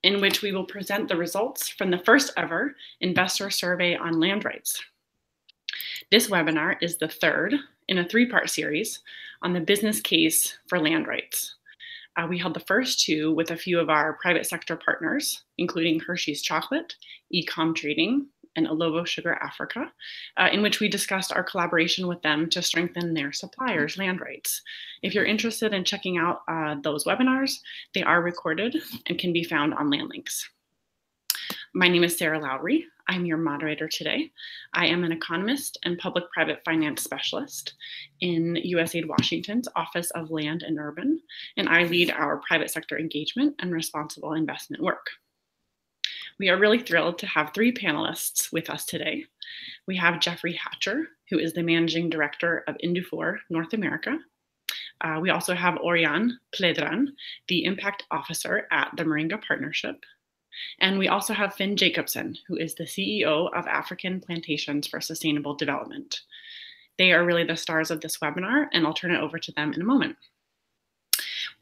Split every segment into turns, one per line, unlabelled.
in which we will present the results from the first ever investor survey on land rights. This webinar is the third in a three-part series on the business case for land rights. We held the first two with a few of our private sector partners, including Hershey's Chocolate, Ecom Trading, and Alovo Sugar Africa, in which we discussed our collaboration with them to strengthen their suppliers' land rights. If you're interested in checking out those webinars, they are recorded and can be found on LandLinks. My name is Sarah Lowry. I'm your moderator today. I am an economist and public-private finance specialist in USAID Washington's Office of Land and Urban, and I lead our private sector engagement and responsible investment work. We are really thrilled to have three panelists with us today. We have Jeffrey Hatcher, who is the Managing Director of Indufor North America. We also have Oriane Pledran, the Impact Officer at the Moringa Partnership. And we also have Finn Jacobson, who is the CEO of African Plantations for Sustainable Development. They are really the stars of this webinar, and I'll turn it over to them in a moment.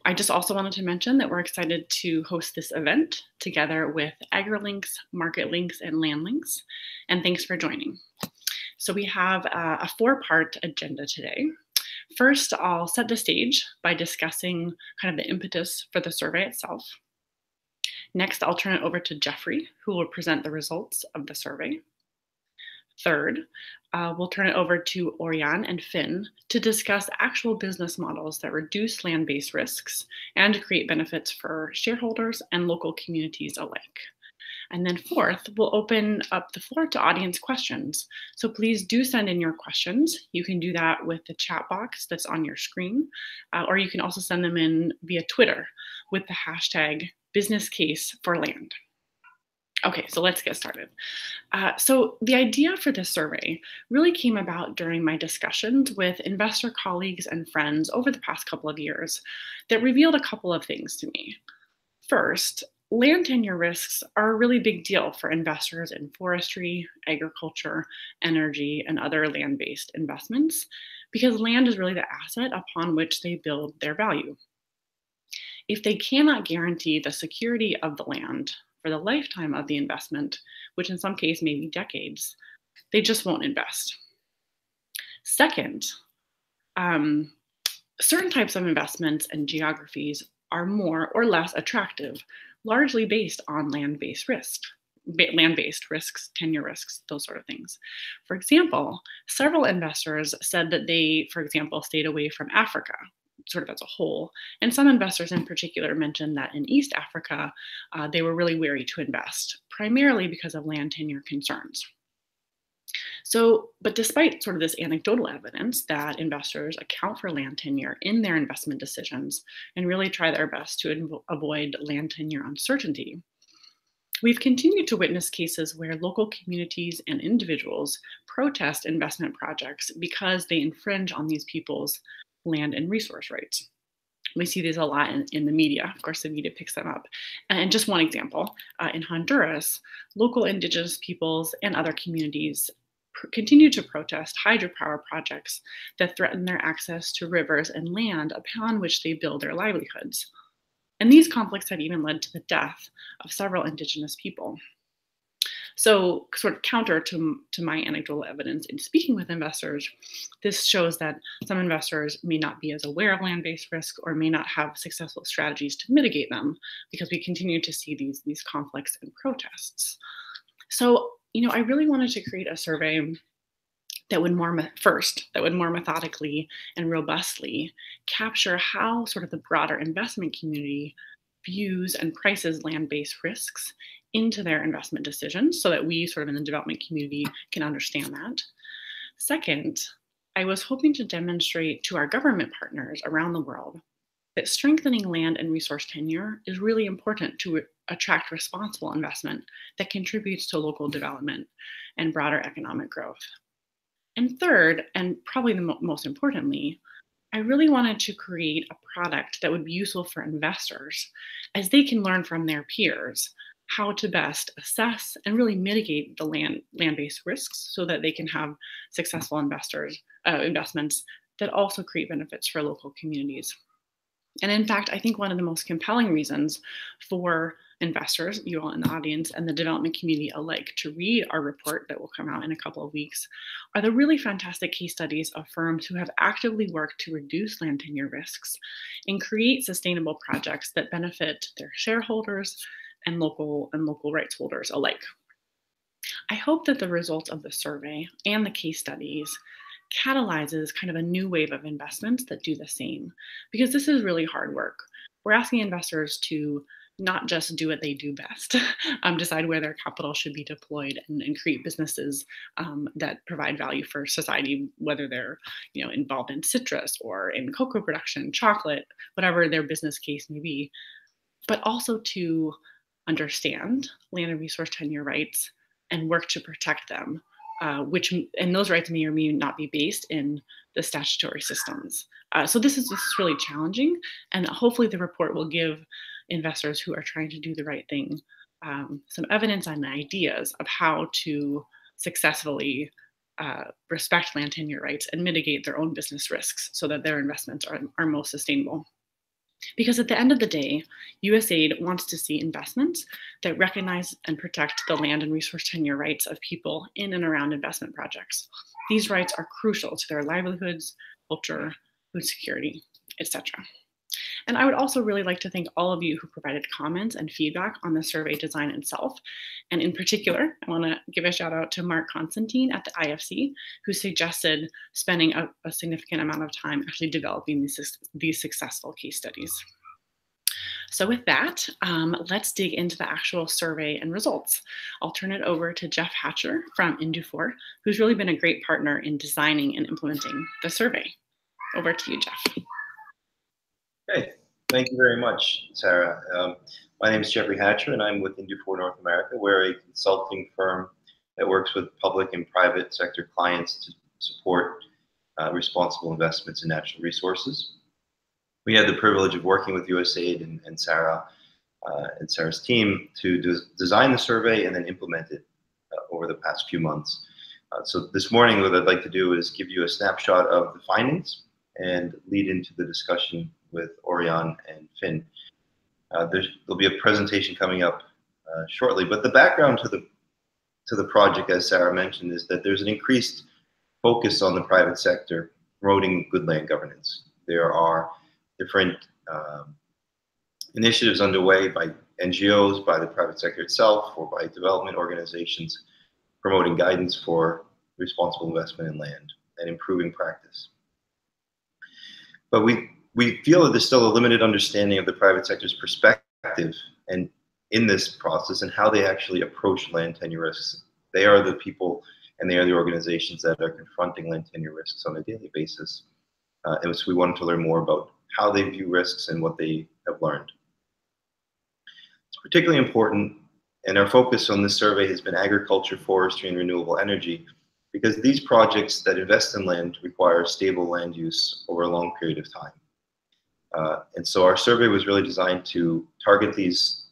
I just also wanted to mention that we're excited to host this event together with AgriLinks, MarketLinks, and LandLinks, and thanks for joining. So we have a four-part agenda today. First, I'll set the stage by discussing kind of the impetus for the survey itself. Next, I'll turn it over to Jeffrey, who will present the results of the survey. Third, we'll turn it over to Oriane and Finn to discuss actual business models that reduce land-based risks and create benefits for shareholders and local communities alike. And then fourth, we'll open up the floor to audience questions. So please do send in your questions. You can do that with the chat box that's on your screen, or you can also send them in via Twitter with the hashtag #BusinessCaseForLand. Okay, so let's get started. So the idea for this survey really came about during my discussions with investor colleagues and friends over the past couple of years that revealed a couple of things to me. First, land tenure risks are a really big deal for investors in forestry, agriculture, energy, and other land-based investments because land is really the asset upon which they build their value. If they cannot guarantee the security of the land for the lifetime of the investment, which in some cases may be decades, they just won't invest. Second, certain types of investments and geographies are more or less attractive, largely based on land-based risks, tenure risks, those sort of things. For example, several investors said that they, for example, stayed away from Africa, sort of as a whole. And some investors in particular mentioned that in East Africa, they were really wary to invest, primarily because of land tenure concerns. So, but despite sort of this anecdotal evidence that investors account for land tenure in their investment decisions and really try their best to avoid land tenure uncertainty, we've continued to witness cases where local communities and individuals protest investment projects because they infringe on these people's land and resource rights. We see these a lot in the media. Of course, the media picks them up. And just one example, in Honduras, local indigenous peoples and other communities continue to protest hydropower projects that threaten their access to rivers and land upon which they build their livelihoods. And these conflicts have even led to the death of several indigenous people. So sort of counter to my anecdotal evidence in speaking with investors, this shows that some investors may not be as aware of land-based risk or may not have successful strategies to mitigate them because we continue to see these conflicts and protests. So, I really wanted to create a survey that would more methodically and robustly capture how sort of the broader investment community views and prices land-based risks into their investment decisions so that we sort of in the development community can understand that. Second, I was hoping to demonstrate to our government partners around the world that strengthening land and resource tenure is really important to attract responsible investment that contributes to local development and broader economic growth. And third, and probably the most importantly, I really wanted to create a product that would be useful for investors as they can learn from their peers how to best assess and really mitigate the land-based risks so that they can have successful investments that also create benefits for local communities. And in fact, I think one of the most compelling reasons for investors, you all in the audience, and the development community alike to read our report that will come out in a couple of weeks are the really fantastic case studies of firms who have actively worked to reduce land tenure risks and create sustainable projects that benefit their shareholders and local rights holders alike. I hope that the results of the survey and the case studies catalyzes kind of a new wave of investments that do the same, because this is really hard work. We're asking investors to not just do what they do best, decide where their capital should be deployed, and create businesses that provide value for society, whether they're involved in citrus or in cocoa production, chocolate, whatever their business case may be, but also to understand land and resource tenure rights and work to protect them, and those rights may or may not be based in the statutory systems. So this is really challenging, and hopefully the report will give investors who are trying to do the right thing some evidence and ideas of how to successfully respect land tenure rights and mitigate their own business risks so that their investments are most sustainable. Because at the end of the day, USAID wants to see investments that recognize and protect the land and resource tenure rights of people in and around investment projects. These rights are crucial to their livelihoods, culture, food security, etc. And I would also really like to thank all of you who provided comments and feedback on the survey design itself. And in particular, I want to give a shout out to Mark Constantine at the IFC, who suggested spending a significant amount of time actually developing these successful case studies. So with that, let's dig into the actual survey and results. I'll turn it over to Jeff Hatcher from Indu4, who's really been a great partner in designing and implementing the survey. Over to you, Jeff.
Okay, thank you very much, Sarah. My name is Jeffrey Hatcher, and I'm with Indu4 North America. We're a consulting firm that works with public and private sector clients to support responsible investments in natural resources. We had the privilege of working with USAID and Sarah and Sarah's team to design the survey and then implement it over the past few months. So this morning, what I'd like to do is give you a snapshot of the findings and lead into the discussion with Orion and Finn. There'll be a presentation coming up shortly, but the background to the project, as Sarah mentioned, is that there's an increased focus on the private sector promoting good land governance. There are different initiatives underway by NGOs, by the private sector itself, or by development organizations promoting guidance for responsible investment in land and improving practice. But we feel that there's still a limited understanding of the private sector's perspective and in this process and how they actually approach land tenure risks. They are the people and they are the organizations that are confronting land tenure risks on a daily basis. And so we wanted to learn more about how they view risks and what they have learned. It's particularly important, and our focus on this survey has been agriculture, forestry, and renewable energy, because these projects that invest in land require stable land use over a long period of time. And so our survey was really designed to target these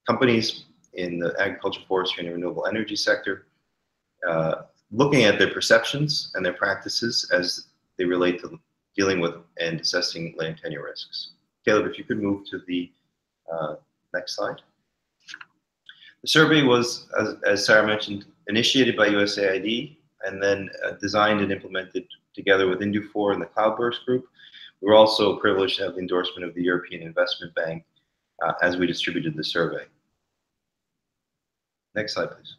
companies in the agriculture, forestry, and renewable energy sector, looking at their perceptions and their practices as they relate to dealing with and assessing land tenure risks. Caleb, if you could move to the next slide. The survey was, as Sarah mentioned, initiated by USAID and then designed and implemented together with Indu4 and the Cloudburst Group. We were also privileged to have the endorsement of the European Investment Bank as we distributed the survey. Next slide, please.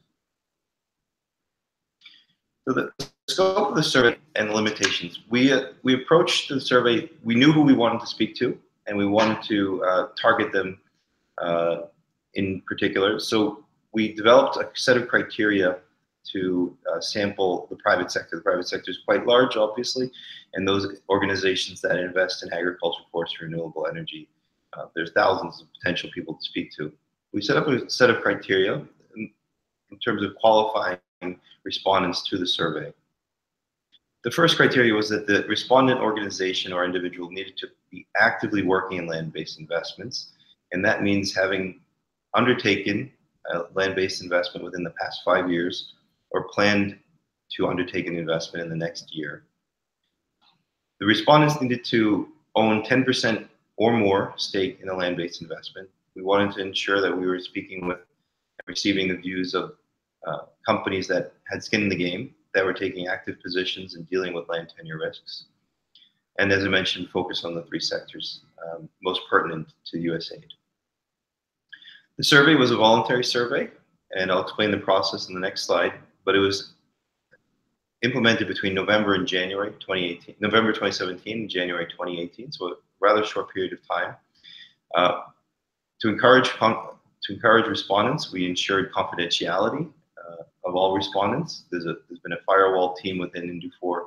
So the scope of the survey and the limitations. We approached the survey, we knew who we wanted to speak to, and we wanted to target them in particular. So we developed a set of criteria to sample the private sector. The private sector is quite large, obviously, and those organizations that invest in agriculture, forestry, renewable energy, there's thousands of potential people to speak to. We set up a set of criteria in terms of qualifying respondents to the survey. The first criteria was that the respondent organization or individual needed to be actively working in land-based investments, and that means having undertaken a land-based investment within the past 5 years or planned to undertake an investment in the next year. The respondents needed to own 10% or more stake in a land-based investment, We wanted to ensure that we were speaking with and receiving the views of companies that had skin in the game, that were taking active positions in dealing with land tenure risks. And as I mentioned, focus on the three sectors most pertinent to USAID. The survey was a voluntary survey, and I'll explain the process in the next slide, but it was implemented between November and January 2018, November 2017 and January 2018, so a rather short period of time. To encourage respondents, we ensured confidentiality of all respondents. There's been a firewall team within Indufor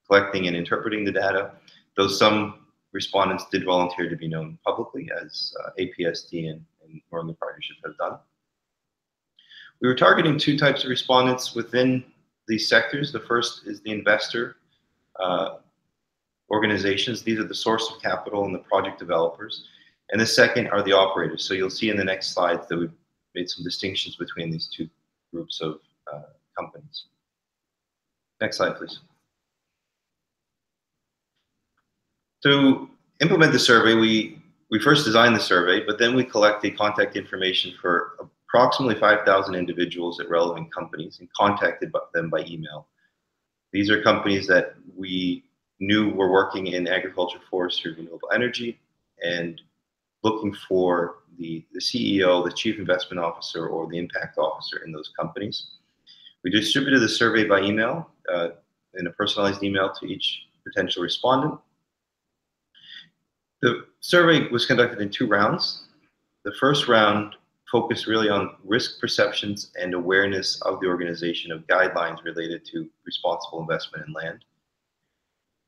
collecting and interpreting the data, though some respondents did volunteer to be known publicly, as APSD and Northern Partnership have done. We were targeting two types of respondents within these sectors. The first is the investor organizations. These are the source of capital and the project developers. And the second are the operators. So you'll see in the next slides that we've made some distinctions between these two groups of companies. Next slide, please. To implement the survey, we first designed the survey, but then we collected contact information for approximately 5,000 individuals at relevant companies and contacted them by email. These are companies that we knew were working in agriculture, forestry, renewable energy, and looking for the CEO, the chief investment officer, or the impact officer in those companies. We distributed the survey by email, in a personalized email to each potential respondent. The survey was conducted in 2 rounds. The first round focused really on risk perceptions and awareness of the organization of guidelines related to responsible investment in land.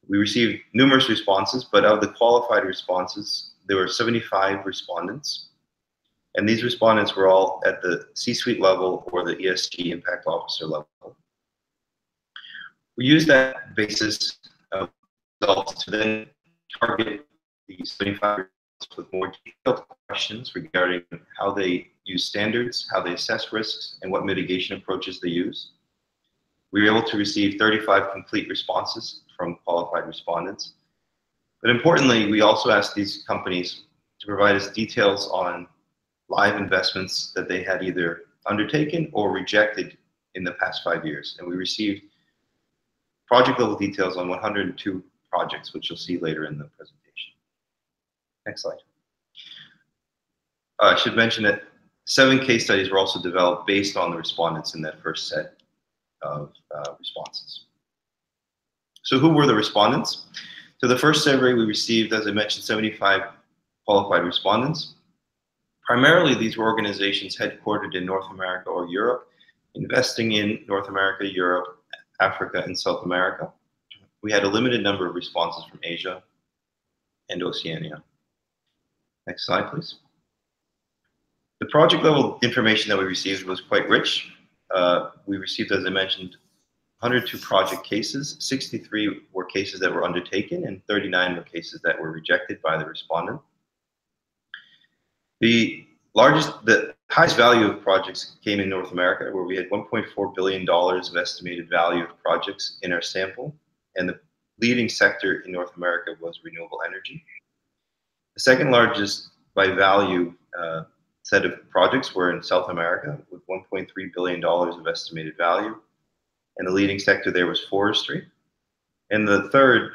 We received numerous responses, but of the qualified responses, there were 75 respondents. And these respondents were all at the C-suite level or the ESG impact officer level. We used that basis of results to then target the 75 with more detailed questions regarding how they use standards, how they assess risks, and what mitigation approaches they use. We were able to receive 35 complete responses from qualified respondents. But importantly, we also asked these companies to provide us details on live investments that they had either undertaken or rejected in the past 5 years. And we received project level details on 102 projects, which you'll see later in the presentation. Next slide. I should mention that 7 case studies were also developed based on the respondents in that first set of responses. So who were the respondents? So the first survey we received, as I mentioned, 75 qualified respondents. Primarily, these were organizations headquartered in North America or Europe, investing in North America, Europe, Africa, and South America. We had a limited number of responses from Asia and Oceania. Next slide, please. The project level information that we received was quite rich. We received, as I mentioned, 102 project cases. 63 were cases that were undertaken, and 39 were cases that were rejected by the respondent. The highest value of projects came in North America, where we had $1.4 billion of estimated value of projects in our sample, and the leading sector in North America was renewable energy. The second largest by value set of projects were in South America, with $1.3 billion of estimated value, and the leading sector there was forestry. And the third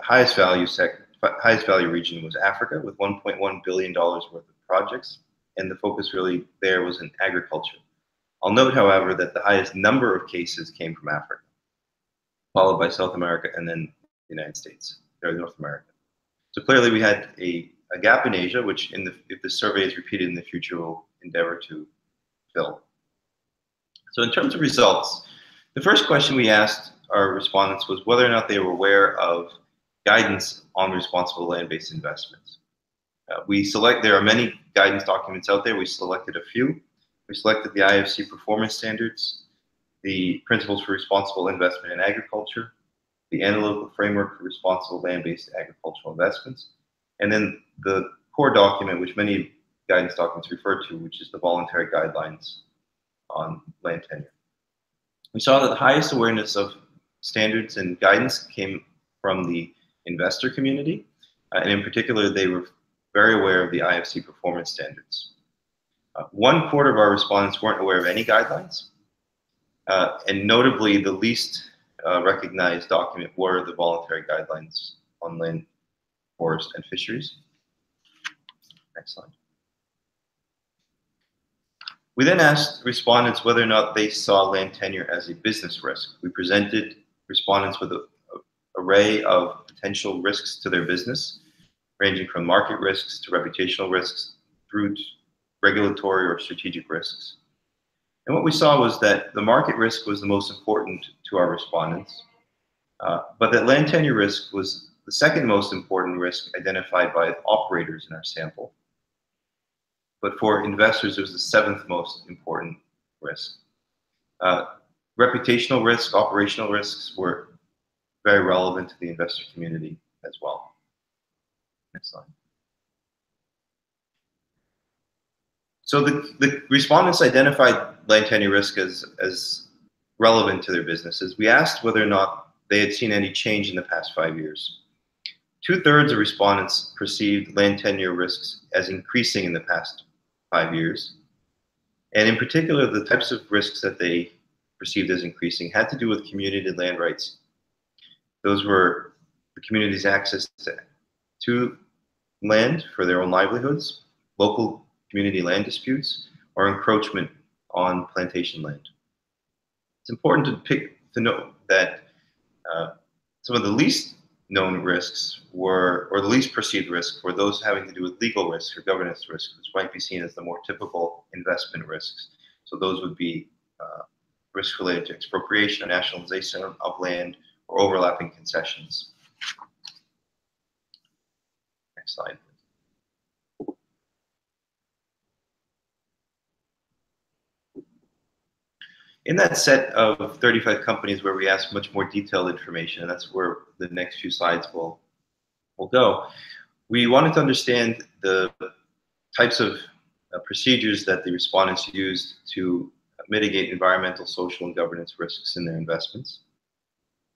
highest value region was Africa, with $1.1 billion worth of projects, and the focus really there was in agriculture. I'll note, however, that the highest number of cases came from Africa, followed by South America and then the United States, or North America. So clearly we had a gap in Asia, which if the survey is repeated in the future, we'll endeavor to fill. So in terms of results, the first question we asked our respondents was whether or not they were aware of guidance on responsible land-based investments. There are many guidance documents out there. We selected a few. We selected the IFC performance standards, the principles for responsible investment in agriculture, the analytical framework for responsible land-based agricultural investments, and then the core document, which many guidance documents refer to, which is the voluntary guidelines on land tenure. We saw that the highest awareness of standards and guidance came from the investor community, and in particular, they very aware of the IFC performance standards. 1/4 of our respondents weren't aware of any guidelines. And notably, the least recognized document were the voluntary guidelines on land, forest, and fisheries. Next slide. We then asked respondents whether or not they saw land tenure as a business risk. We presented respondents with an array of potential risks to their business, ranging from market risks to reputational risks through to regulatory or strategic risks. And what we saw was that the market risk was the most important to our respondents, but that land tenure risk was the second most important risk identified by operators in our sample. But for investors, it was the seventh most important risk. Reputational risk, operational risks were very relevant to the investor community as well. Next slide. So the respondents identified land tenure risk as relevant to their businesses. We asked whether or not they had seen any change in the past 5 years. 2/3 of respondents perceived land tenure risks as increasing in the past 5 years. And in particular, the types of risks that they perceived as increasing had to do with community land rights. Those were the community's access to land for their own livelihoods, local community land disputes, or encroachment on plantation land. It's important to note that some of the least known risks were, or the least perceived risks, were those having to do with legal risks or governance risks, which might be seen as the more typical investment risks. So those would be risks related to expropriation or nationalization of land or overlapping concessions. Next slide. In that set of 35 companies where we ask much more detailed information, and that's where the next few slides will go, we wanted to understand the types of procedures that the respondents used to mitigate environmental, social, and governance risks in their investments.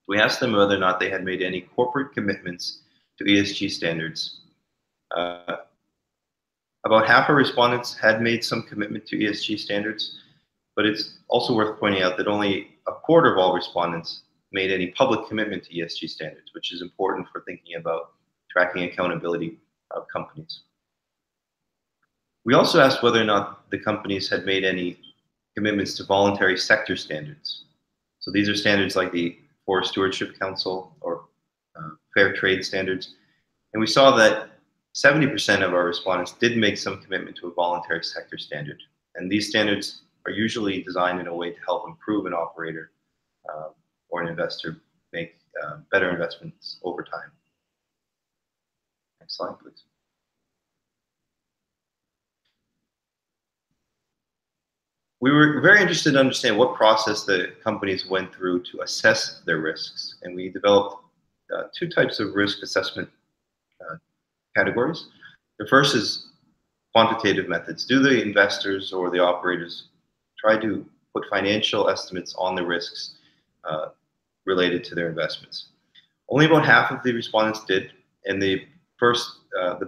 We asked them whether or not they had made any corporate commitments to ESG standards. About half our respondents had made some commitment to ESG standards, but it's also worth pointing out that only 1/4 of all respondents made any public commitment to ESG standards, which is important for thinking about tracking accountability of companies. We also asked whether or not the companies had made any commitments to voluntary sector standards. So these are standards like the Forest Stewardship Council or fair trade standards. And we saw that 70% of our respondents did make some commitment to a voluntary sector standard. And these standards are usually designed in a way to help improve an operator or an investor make better investments over time. Next slide, please. We were very interested to understand what process the companies went through to assess their risks. And we developed 2 types of risk assessment categories. The first is quantitative methods. Do the investors or the operators try to put financial estimates on the risks related to their investments? Only about half of the respondents did, and the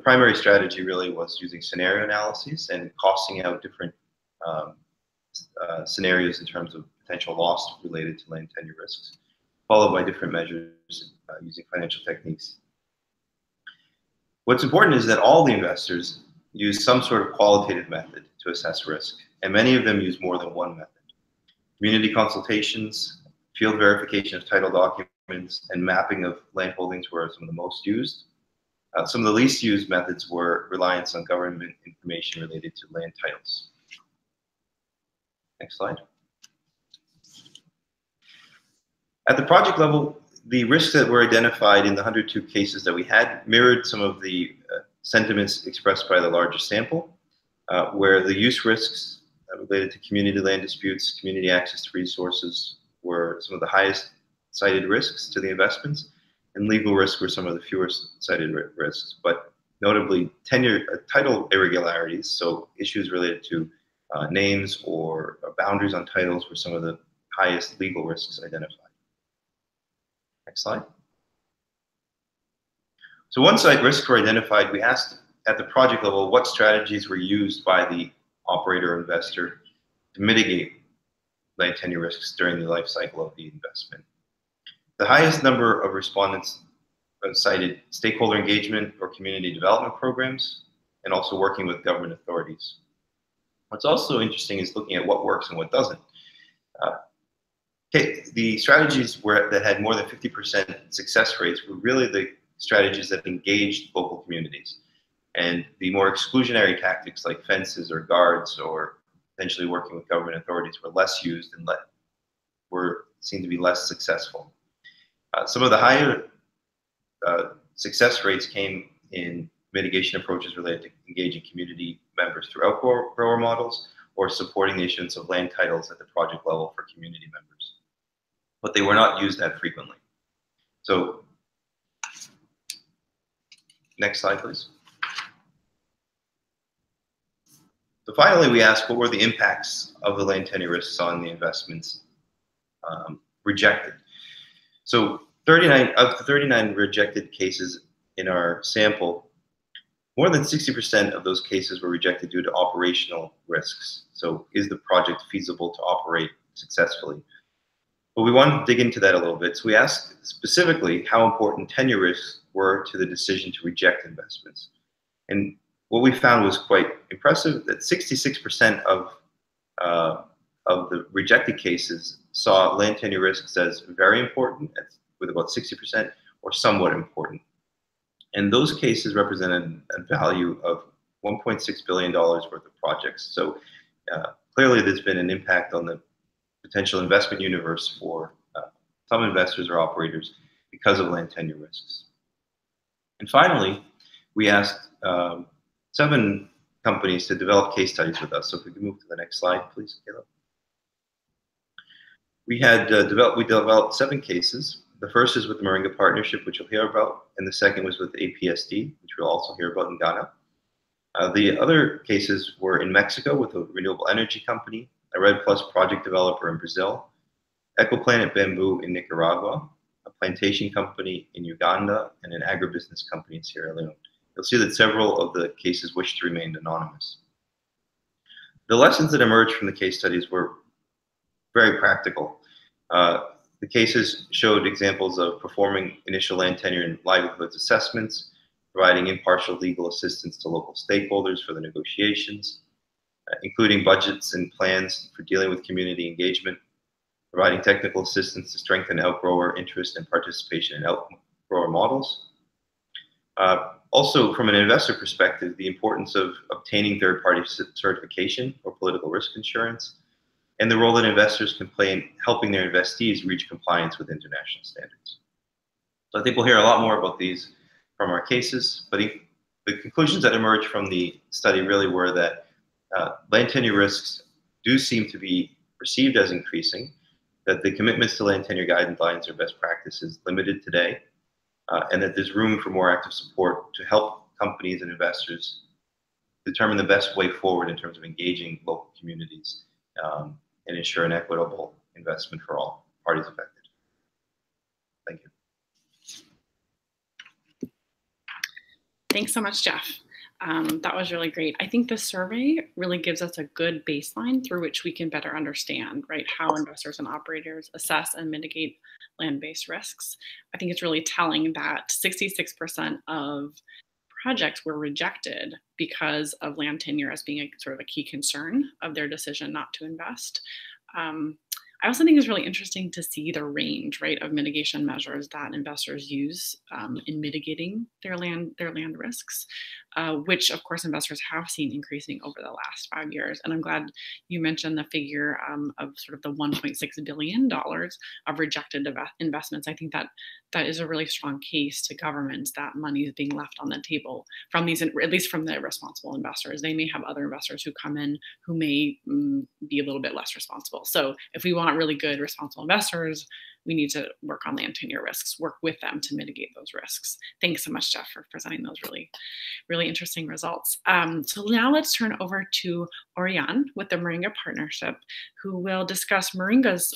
primary strategy really was using scenario analyses and costing out different scenarios in terms of potential loss related to land tenure risks, followed by different measures using financial techniques. What's important is that all the investors use some sort of qualitative method to assess risk, and many of them use more than one method. Community consultations, field verification of title documents, and mapping of land holdings were some of the most used. Some of the least used methods were reliance on government information related to land titles. Next slide. At the project level, the risks that were identified in the 102 cases that we had mirrored some of the sentiments expressed by the larger sample, where the use risks related to community land disputes, community access to resources were some of the highest cited risks to the investments, and legal risks were some of the fewest cited risks. But notably, title irregularities, so issues related to names or boundaries on titles, were some of the highest legal risks identified. Next slide. So once risks were identified, we asked at the project level, what strategies were used by the operator or investor to mitigate land tenure risks during the life cycle of the investment. The highest number of respondents cited stakeholder engagement or community development programs, and also working with government authorities. What's also interesting is looking at what works and what doesn't. The strategies that had more than 50% success rates were really the strategies that engaged local communities. And the more exclusionary tactics like fences or guards or potentially working with government authorities were less used and were seen to be less successful. Some of the higher success rates came in mitigation approaches related to engaging community members through outgrower models or supporting the issuance of land titles at the project level for community members. But they were not used that frequently. So, next slide, please. So finally, we asked what were the impacts of the land tenure risks on the investments rejected. So 39 of the 39 rejected cases in our sample, more than 60% of those cases were rejected due to operational risks. So is the project feasible to operate successfully? But we wanted to dig into that a little bit. So we asked specifically how important tenure risks were to the decision to reject investments. And what we found was quite impressive, that 66% of the rejected cases saw land tenure risks as very important, with about 60%, or somewhat important. And those cases represented a value of $1.6 billion worth of projects. So clearly there's been an impact on the potential investment universe for some investors or operators because of land tenure risks. And finally, we asked 7 companies to develop case studies with us. So if we can move to the next slide, please, Caleb. We developed 7 cases. The first is with the Moringa Partnership, which you'll hear about, and the second was with APSD, which we'll also hear about in Ghana. The other cases were in Mexico with a renewable energy company, a Red Plus project developer in Brazil, Ecoplanet Bamboo in Nicaragua, a plantation company in Uganda, and an agribusiness company in Sierra Leone. You'll see that several of the cases wish to remain anonymous. The lessons that emerged from the case studies were very practical. The cases showed examples of performing initial land tenure and livelihoods assessments, providing impartial legal assistance to local stakeholders for the negotiations, including budgets and plans for dealing with community engagement, providing technical assistance to strengthen outgrower interest and participation in outgrower models. Also, from an investor perspective, the importance of obtaining third-party certification or political risk insurance, and the role that investors can play in helping their investees reach compliance with international standards. So I think we'll hear a lot more about these from our cases, but the conclusions that emerged from the study really were that land tenure risks do seem to be perceived as increasing, that the commitments to land tenure guidelines or best practices limited today, and that there's room for more active support to help companies and investors determine the best way forward in terms of engaging local communities and ensure an equitable investment for all parties affected. Thank you.
Thanks so much, Jeff. That was really great. I think this survey really gives us a good baseline through which we can better understand, right, how investors and operators assess and mitigate land-based risks. I think it's really telling that 66% of projects were rejected because of land tenure as being a sort of a key concern of their decision not to invest. I also think it's really interesting to see the range, right, of mitigation measures that investors use in mitigating their land risks, which of course investors have seen increasing over the last 5 years. And I'm glad you mentioned the figure of sort of the $1.6 billion of rejected investments. I think that is a really strong case to governments that money is being left on the table from these, at least from the responsible investors. They may have other investors who come in who may be a little bit less responsible. So if we want really good responsible investors, we need to work on land tenure risks, work with them to mitigate those risks. Thanks so much, Jeff, for presenting those really interesting results. So now let's turn over to Oriane with the Moringa Partnership, who will discuss Moringa's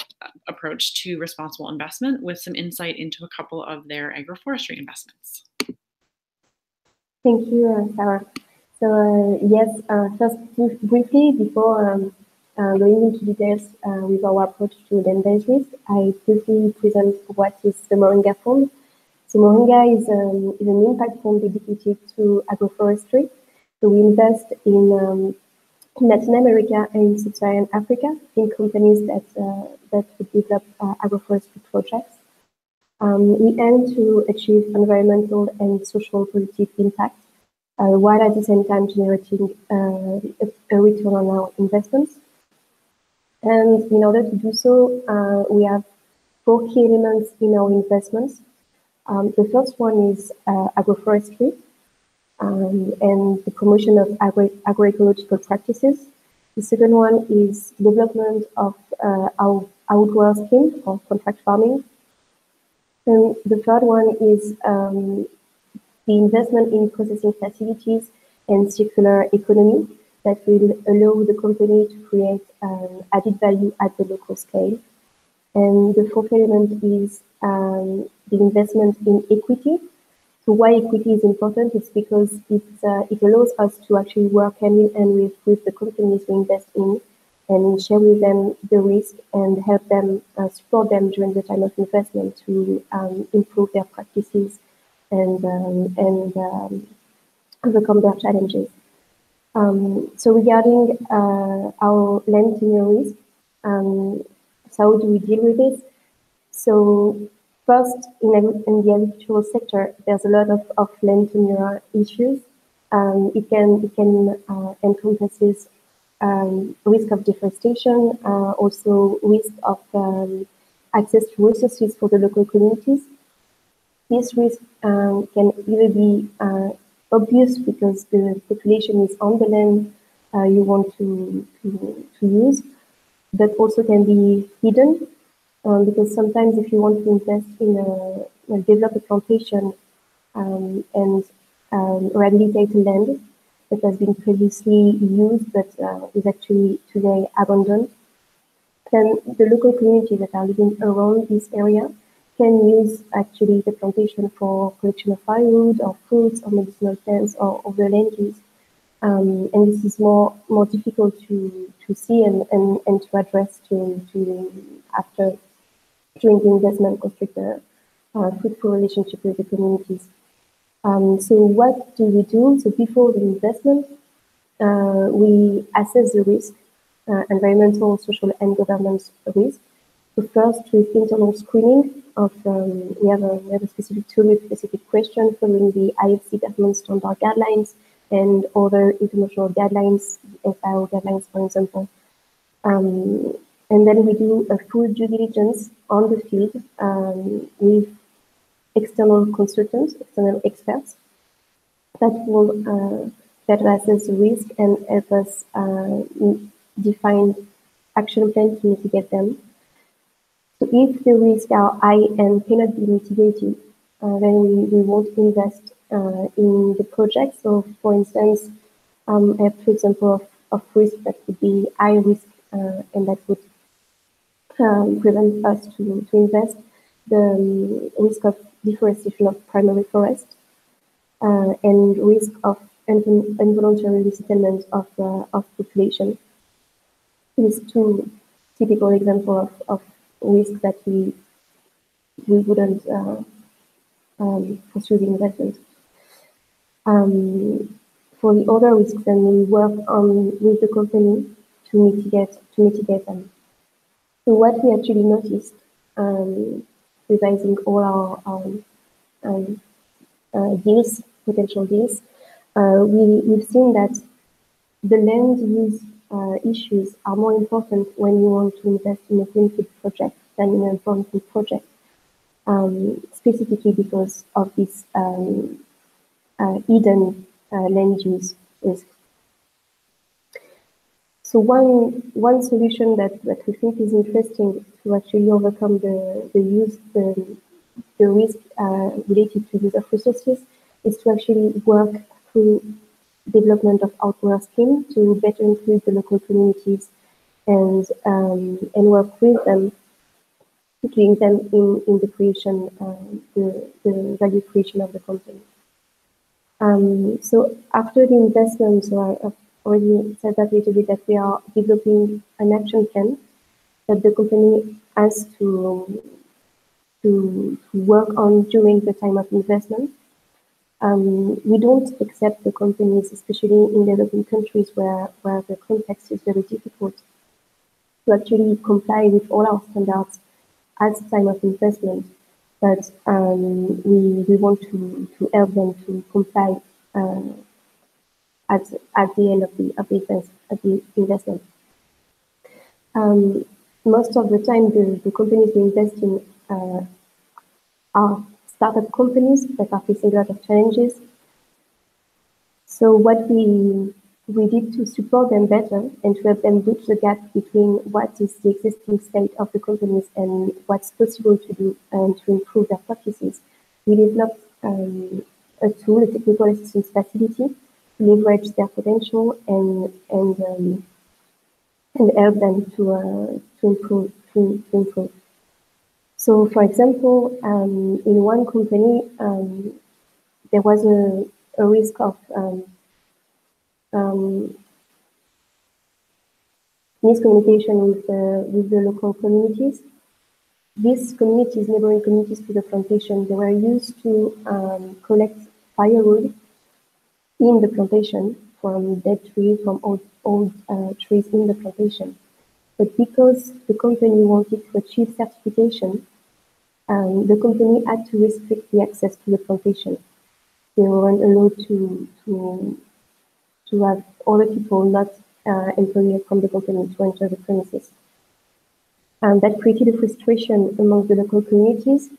approach to responsible investment with some insight into a couple of their agroforestry investments.
Thank you, Sarah. So yes, first briefly before going into details with our approach to land-based risk, I briefly present what is the Moringa Fund. So Moringa is an impact fund dedicated to agroforestry. So we invest in Latin America and Sub-Saharan Africa in companies that would develop agroforestry projects. We aim to achieve environmental and social positive impact while at the same time generating a return on our investments. And in order to do so, we have four key elements in our investments. The first one is agroforestry and the promotion of agroecological practices. The second one is development of our outdoor scheme for contract farming. And the third one is the investment in processing facilities and circular economy that will allow the company to create added value at the local scale. And the fourth element is the investment in equity. So why equity is important is because it allows us to actually work hand in hand with the companies we invest in and share with them the risk and help them support them during the time of investment to improve their practices and overcome their challenges. So regarding our land tenure risk, so how do we deal with this? So first, in the agricultural sector, there's a lot of land tenure issues. It can encompasses risk of deforestation, also risk of access to resources for the local communities. This risk can either be obvious because the population is on the land you want to use, but also can be hidden because sometimes if you want to invest in develop a plantation and rehabilitate land that has been previously used but is actually today abandoned, then the local communities that are living around this area can use actually the plantation for collection of firewood or fruits or medicinal plants or other land use. And this is more difficult to see and to address after during the investment construct a fruitful relationship with the communities. So what do we do? So before the investment, we assess the risk, environmental, social, and governance risk. So first, with internal screening of, we have a specific tool with specific questions following the IFC performance standard guidelines and other international guidelines, FAO guidelines, for example. And then we do a full due diligence on the field with external consultants, external experts that will assess the risk and help us define action plans to mitigate them. So if the risks are high and cannot be mitigated, then we won't invest in the project. So for instance, I have two examples of risk that would be high risk and that would prevent us to invest. The risk of deforestation of primary forest and risk of involuntary resettlement of population. These two typical examples of risk that we wouldn't pursue the investment. For the other risks, then we work on with the company to mitigate them. So what we actually noticed, revising all our deals, potential deals, we've seen that the land use issues are more important when you want to invest in a greenfield project than in a brownfield project, specifically because of this hidden land use risk. So one solution that we think is interesting to actually overcome the risk related to use of resources is to actually work through development of outdoor scheme to better include the local communities and work with them, including them in the creation, the value creation of the company. So after the investment, so I've already said that a little bit, that we are developing an action plan that the company has to work on during the time of investment. We don't accept the companies, especially in developing countries where the context is very difficult, to actually comply with all our standards at time of investment. But we want to help them to comply at the end of the investment. Most of the time, the companies we invest in are startup companies that are facing a lot of challenges. So what we did to support them better and to help them bridge the gap between what is the existing state of the companies and what's possible to do and to improve their practices, we developed a tool, a technical assistance facility, to leverage their potential and help them to improve. So, for example, in one company, there was a risk of miscommunication with the local communities. These communities, neighboring communities to the plantation, they were used to collect firewood in the plantation from dead trees, from old trees in the plantation. But because the company wanted to achieve certification, the company had to restrict the access to the plantation. They weren't allowed to have other people, not employees from the company, to enter the premises. And that created a frustration among the local communities.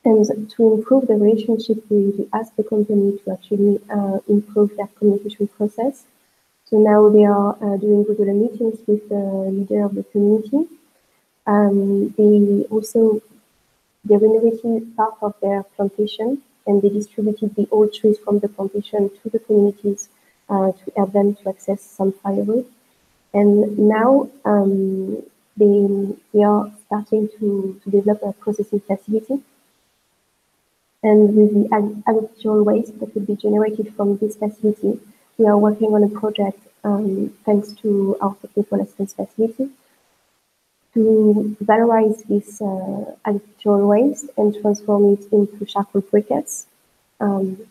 And to improve the relationship, we asked the company to actually improve their communication process. So now they are doing regular meetings with the leader of the community. They renovated part of their plantation, and they distributed the old trees from the plantation to the communities to help them to access some firewood. And now they are starting to develop a processing facility. And with the agricultural waste that will be generated from this facility, we are working on a project, thanks to our technical assistance facility, to valorize this agricultural waste and transform it into charcoal briquettes. And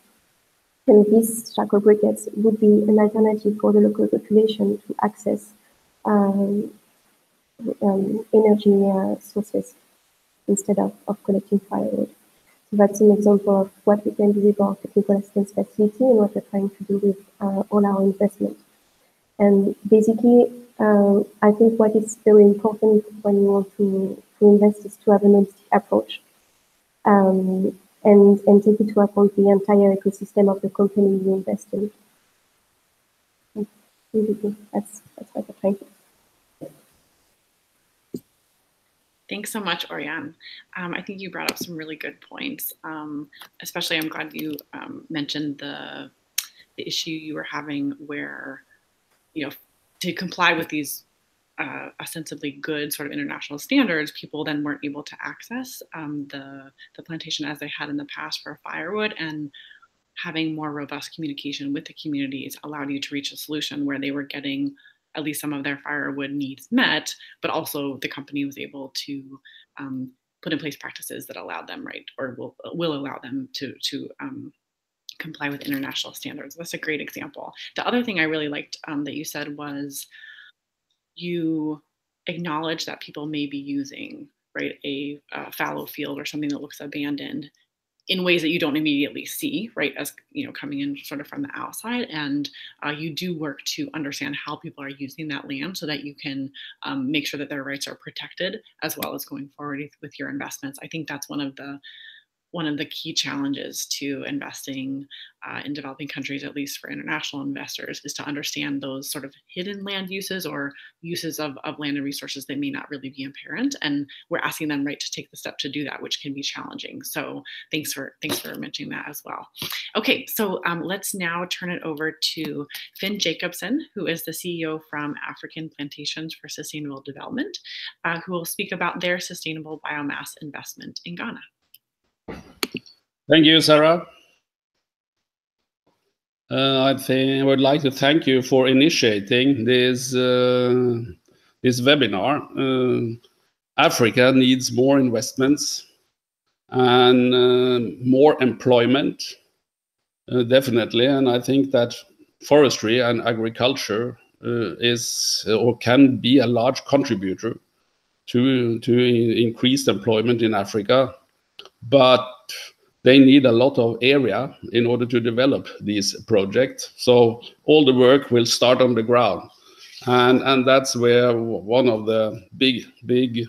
these charcoal briquettes would be an alternative for the local population to access energy sources instead of collecting firewood. So that's an example of what we can do with our technical assistance facility and what we're trying to do with all our investments. And basically, I think what is very important when you want to invest is to have an holistic approach and take into account the entire ecosystem of the company you invest in. Basically, that's what I'm trying to do.
Thanks so much, Oriane. I think you brought up some really good points. Especially, I'm glad you mentioned the issue you were having where, to comply with these ostensibly good sort of international standards, people then weren't able to access the plantation as they had in the past for firewood, and having more robust communication with the communities allowed you to reach a solution where they were getting at least some of their firewood needs met, but also the company was able to put in place practices that allowed them, right, or will allow them to comply with international standards. That's a great example. The other thing I really liked that you said was you acknowledge that people may be using, right, a fallow field or something that looks abandoned in ways that you don't immediately see, right, as coming in sort of from the outside, and you do work to understand how people are using that land so that you can make sure that their rights are protected as well as going forward with your investments. I think that's one of the key challenges to investing in developing countries, at least for international investors, is to understand those sort of hidden land uses or uses of land and resources that may not really be apparent. And we're asking them, right, to take the step to do that, which can be challenging. So thanks for mentioning that as well. Okay, so let's now turn it over to Finn Jacobson, who is the CEO from African Plantations for Sustainable Development, who will speak about their sustainable biomass investment in Ghana.
Thank you, Sarah. I think I would like to thank you for initiating this this webinar. Africa needs more investments and more employment, definitely. And I think that forestry and agriculture is or can be a large contributor to increased employment in Africa. But they need a lot of area in order to develop these projects. So all the work will start on the ground. And that's where one of the big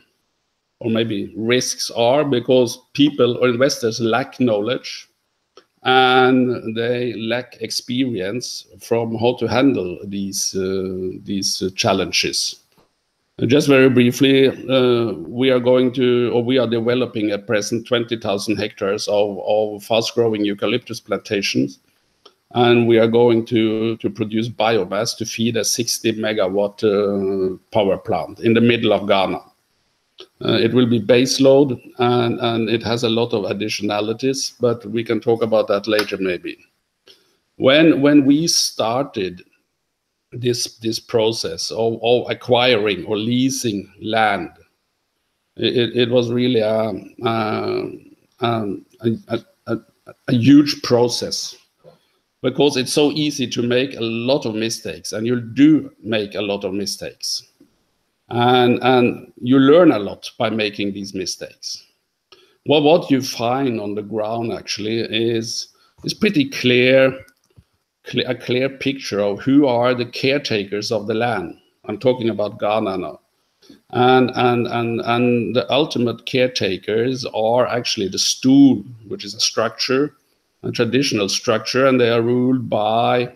or maybe risks are, because people or investors lack knowledge and they lack experience from how to handle these challenges. Just very briefly, we are developing at present 20,000 hectares of fast-growing eucalyptus plantations, and we are going to produce biomass to feed a 60 megawatt power plant in the middle of Ghana. It will be base load, and it has a lot of additionalities, but we can talk about that later maybe. When we started this process of acquiring or leasing land, it was really a huge process, because it's so easy to make a lot of mistakes, and you do make a lot of mistakes, and you learn a lot by making these mistakes. Well, what you find on the ground actually is pretty clear. A clear picture of who are the caretakers of the land. I'm talking about Ghana now. And the ultimate caretakers are actually the stool, which is a structure, a traditional structure, and they are ruled by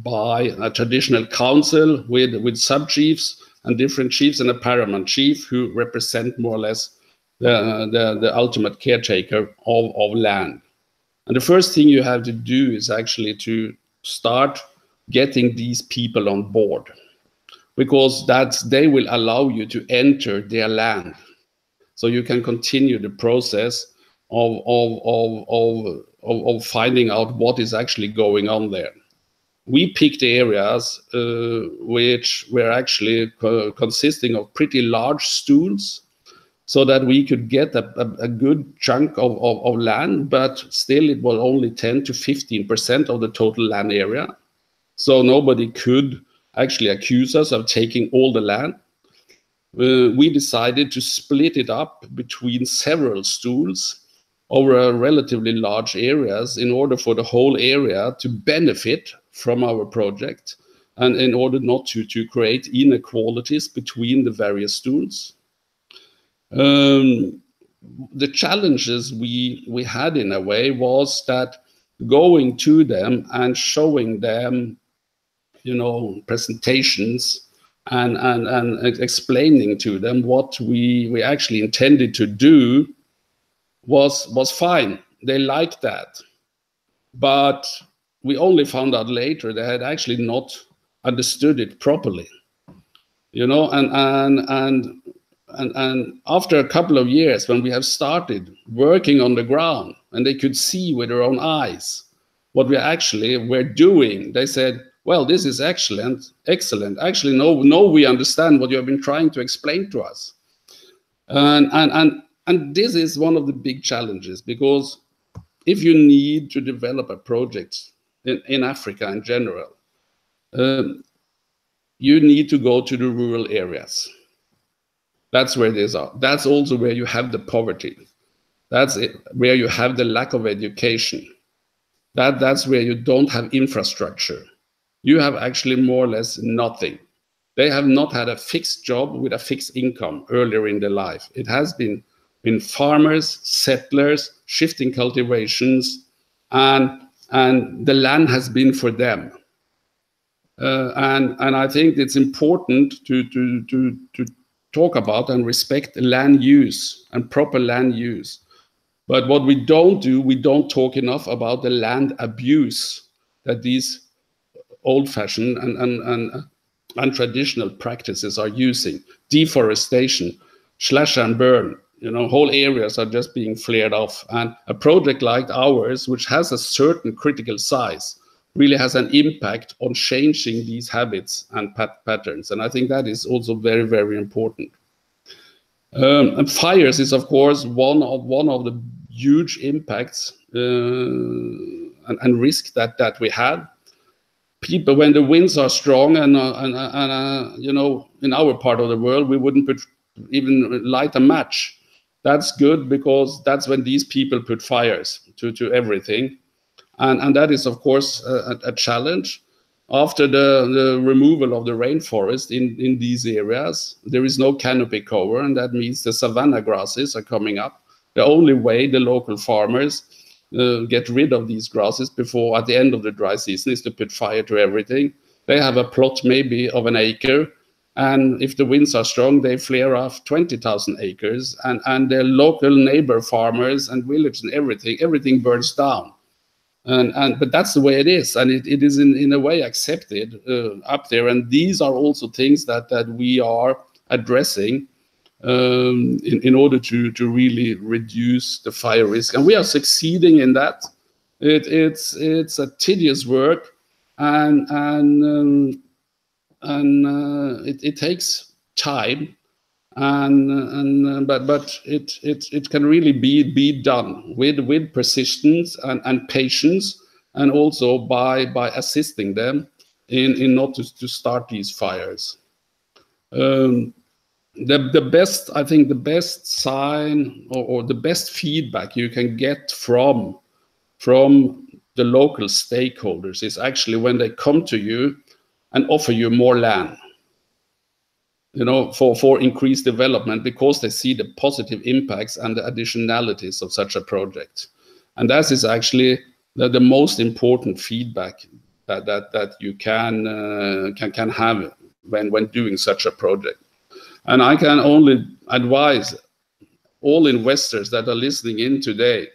a traditional council with sub-chiefs and different chiefs and a paramount chief who represent more or less the ultimate caretaker of land. And the first thing you have to do is actually to start getting these people on board, because they will allow you to enter their land, so you can continue the process of finding out what is actually going on there. We picked areas which were actually consisting of pretty large stools, so that we could get a good chunk of land, but still it was only 10 to 15% of the total land area. So nobody could actually accuse us of taking all the land. We decided to split it up between several stools over relatively large areas in order for the whole area to benefit from our project, and in order not to create inequalities between the various stools. The challenges we had in a way was that going to them and showing them, presentations and explaining to them what we actually intended to do was fine. They liked that, but we only found out later they had actually not understood it properly, and after a couple of years, when we have started working on the ground and they could see with their own eyes what we actually were doing, they said, well, this is excellent. Actually, no, we understand what you have been trying to explain to us. And this is one of the big challenges, because if you need to develop a project in Africa in general, you need to go to the rural areas. That's where these are. That's also where you have the poverty. That's where you have the lack of education. That's where you don't have infrastructure. You have actually more or less nothing. They have not had a fixed job with a fixed income earlier in their life. It has been farmers, settlers, shifting cultivations, and the land has been for them. And I think it's important to talk about and respect land use and proper land use. But what we don't do, we don't talk enough about the land abuse that these old-fashioned and traditional practices are using. Deforestation, slash and burn, whole areas are just being flared off. And a project like ours, which has a certain critical size, really has an impact on changing these habits and patterns. And I think that is also very, very important. And fires is, of course, one of the huge impacts and risk that we have. People, when the winds are strong, and you know, in our part of the world, we wouldn't even light a match. That's good, because that's when these people put fires to everything, and that is, of course, a challenge. After the removal of the rainforest in these areas, there is no canopy cover, and that means the savanna grasses are coming up. The only way the local farmers get rid of these grasses before at the end of the dry season is to put fire to everything. They have a plot maybe of an acre, and if the winds are strong, they flare off 20,000 acres, and their local neighbor farmers and village and everything burns down. But that's the way it is, and it is in a way accepted up there. And these are also things that we are addressing in order to really reduce the fire risk, and we are succeeding in that. It's a tedious work, and it takes time, but it can really be done with persistence and patience, and also by assisting them in not to start these fires. The best sign or the best feedback you can get from the local stakeholders is actually when they come to you and offer you more land, you know, for increased development, because they see the positive impacts and the additionalities of such a project. And that is actually the most important feedback that you can have when doing such a project. And I can only advise all investors that are listening in today,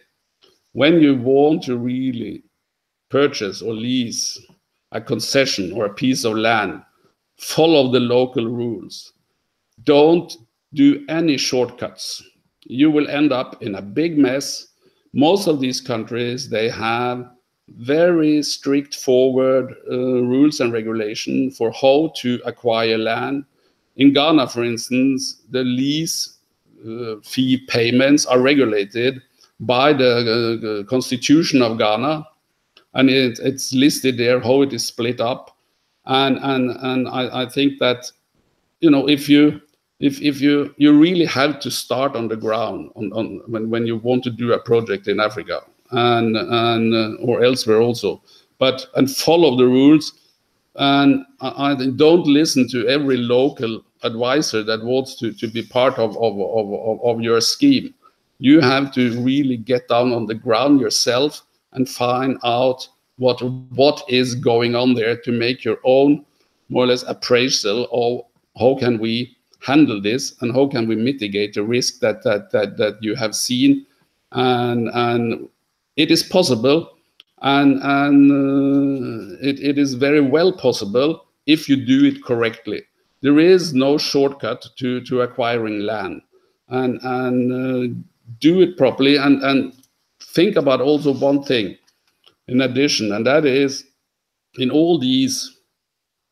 when you want to really purchase or lease a concession or a piece of land, follow the local rules. Don't do any shortcuts. You will end up in a big mess. Most of these countries, they have very strict forward rules and regulation for how to acquire land. In Ghana, for instance, the lease fee payments are regulated by the Constitution of Ghana, and it's listed there how it is split up. And I think that, you know, if you really have to start on the ground when you want to do a project in Africa and or elsewhere also, and follow the rules. And I don't listen to every local advisor that wants to be part of your scheme. You have to really get down on the ground yourself and find out what is going on there, to make your own more or less appraisal of how can we handle this and how can we mitigate the risk that you have seen. And it is possible. And it is very well possible if you do it correctly. There is no shortcut to acquiring land, and do it properly, and think about also one thing in addition, and that is, in all these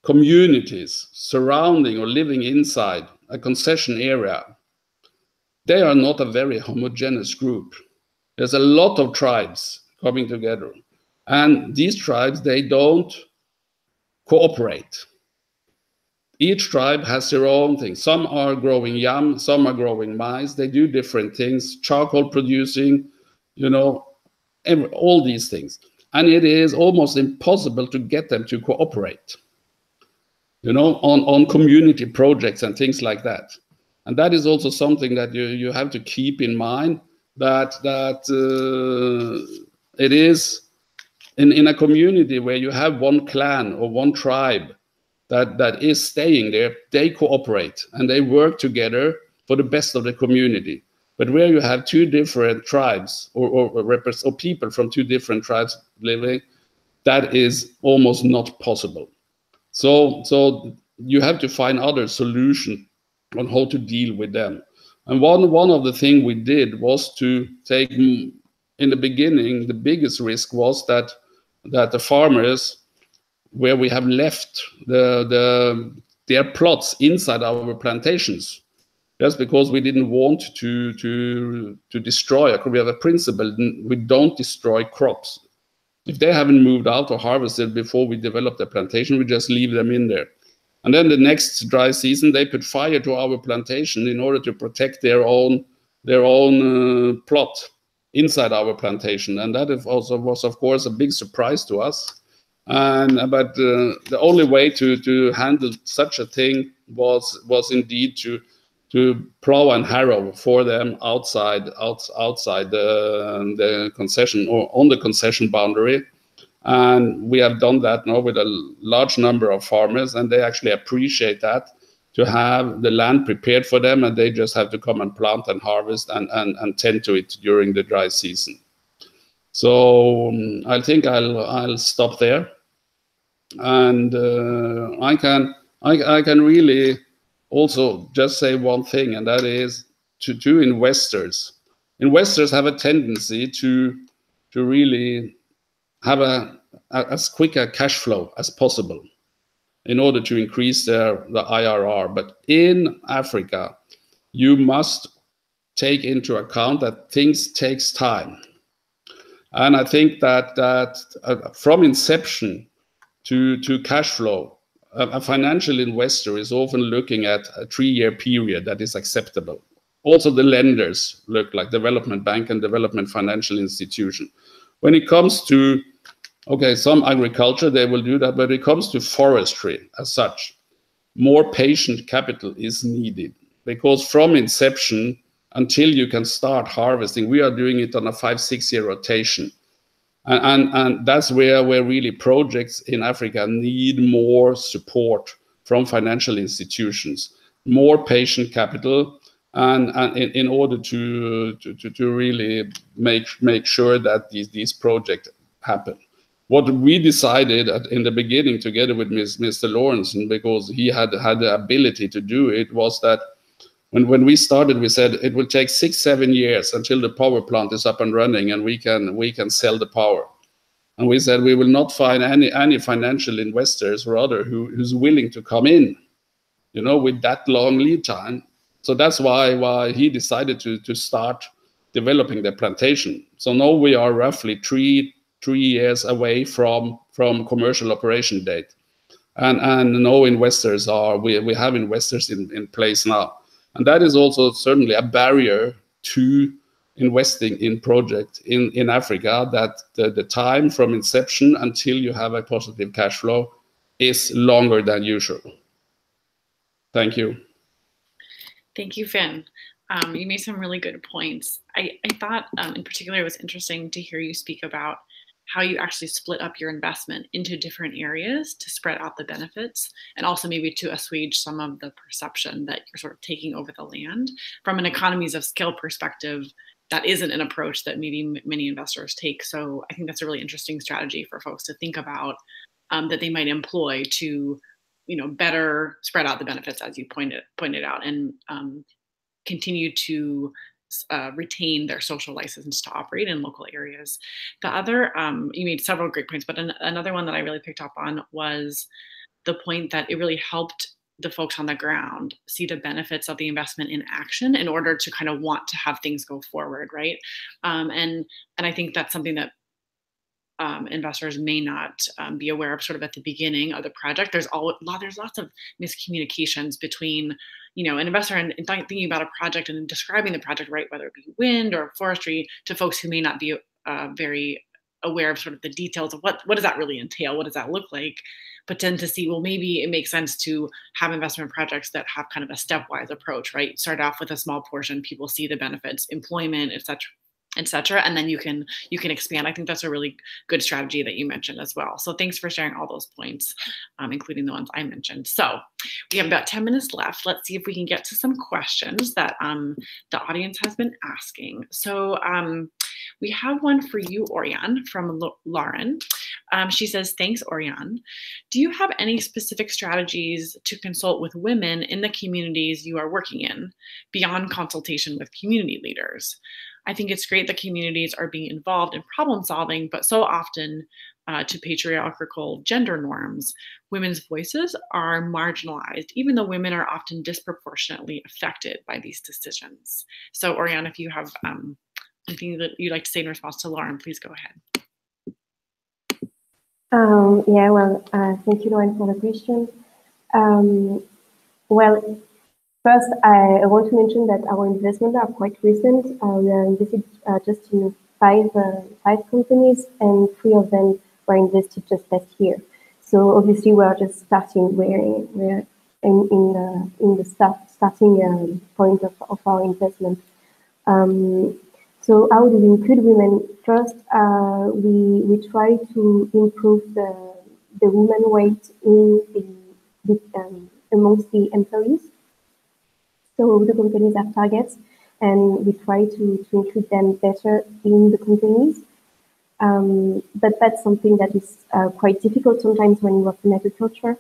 communities surrounding or living inside a concession area, they are not a very homogeneous group. There's a lot of tribes coming together. And these tribes, they don't cooperate. Each tribe has their own thing. Some are growing yam, some are growing maize. They do different things, charcoal producing, you know, all these things. And it is almost impossible to get them to cooperate, you know, on community projects and things like that. And that is also something that you have to keep in mind, that it is in a community where you have one clan or one tribe that is staying there, they cooperate and they work together for the best of the community. But where you have two different tribes or people from two different tribes living, that is almost not possible. So you have to find other solutions on how to deal with them. And one of the things we did was to take, in the beginning, the biggest risk was that that the farmers, where we have left their plots inside our plantations, just because we didn't want to destroy. We have a principle: we don't destroy crops. If they haven't moved out or harvested before we develop the plantation, we just leave them in there. And then the next dry season, they put fire to our plantation in order to protect their own plot inside our plantation. And that also was, of course, a big surprise to us. But the only way to handle such a thing was indeed to plow and harrow for them outside the concession or on the concession boundary. And we have done that now with a large number of farmers, and they actually appreciate that, to have the land prepared for them, and they just have to come and plant and harvest and tend to it during the dry season. So I think I'll stop there. And I can really also just say one thing, and that is to investors. Investors have a tendency to really have as quick a cash flow as possible in order to increase the IRR. But in Africa, you must take into account that things takes time. And I think that from inception to cash flow, a financial investor is often looking at a 3-year period that is acceptable. Also, the lenders look like development bank and development financial institution. When it comes to, some agriculture, they will do that, but when it comes to forestry as such, more patient capital is needed, because from inception until you can start harvesting, we are doing it on a 5-6 year rotation. And that's where really projects in Africa need more support from financial institutions, more patient capital, and in order to really make sure that these projects happen. What we decided in the beginning, together with Mr. Lawrenson, because he had the ability to do it, was that when we started, we said it will take 6-7 years until the power plant is up and running, and we can sell the power. And we said we will not find any financial investors, rather, who's willing to come in, with that long lead time. So that's why he decided to start developing the plantation. So now we are roughly three years away from commercial operation date, and no investors we have investors in place now, and that is also certainly a barrier to investing in projects in Africa, that the time from inception until you have a positive cash flow is longer than usual. Thank you.
Thank you, Finn. You made some really good points. I thought in particular it was interesting to hear you speak about how you actually split up your investment into different areas to spread out the benefits, and also maybe to assuage some of the perception that you're sort of taking over the land. From an economies of scale perspective, that isn't an approach that maybe many investors take. So I think that's a really interesting strategy for folks to think about, that they might employ to, better spread out the benefits, as you pointed out, and continue to retain their social license to operate in local areas. The other, you made several great points, but another one that I really picked up on was the point that it really helped the folks on the ground see the benefits of the investment in action in order to kind of want to have things go forward, right? And I think that's something that investors may not be aware of sort of at the beginning of the project. There's lots of miscommunications between, an investor and thinking about a project and describing the project, right, whether it be wind or forestry, to folks who may not be very aware of sort of the details of what does that really entail, what does that look like, but tend to see, well, maybe it makes sense to have investment projects that have kind of a stepwise approach, right? Start off with a small portion, people see the benefits, employment, et cetera, and then you can expand. I think that's a really good strategy that you mentioned as well. So thanks for sharing all those points, including the ones I mentioned. So we have about 10 minutes left. Let's see if we can get to some questions that the audience has been asking. So we have one for you, Orion, from Lauren. She says, thanks, Orion. Do you have any specific strategies to consult with women in the communities you are working in, beyond consultation with community leaders? I think it's great that communities are being involved in problem solving, but so often to patriarchal gender norms, women's voices are marginalized, even though women are often disproportionately affected by these decisions. So, Oriana, if you have anything that you'd like to say in response to Lauren, please go ahead.
Yeah, well, thank you, Lauren, for the question. Well, first, I want to mention that our investments are quite recent. We are invested just in five companies, and 3 of them were invested just last year. So obviously, we are just starting. We're in the starting point of our investment. So how do we include women? First, we try to improve the women weight in amongst the employees. So the companies have targets, and we try to include them better in the companies. But that's something that is quite difficult sometimes when you work in agriculture,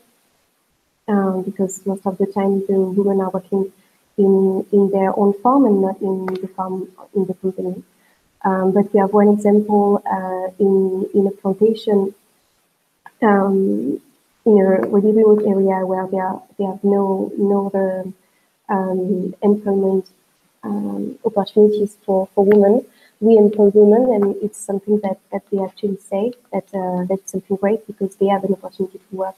because most of the time the women are working in their own farm and not in the farm in the company. But we have one example in a plantation in a really remote area where they have no other employment opportunities for women. We employ women, and it's something that they actually say that that's something great because they have an opportunity to work,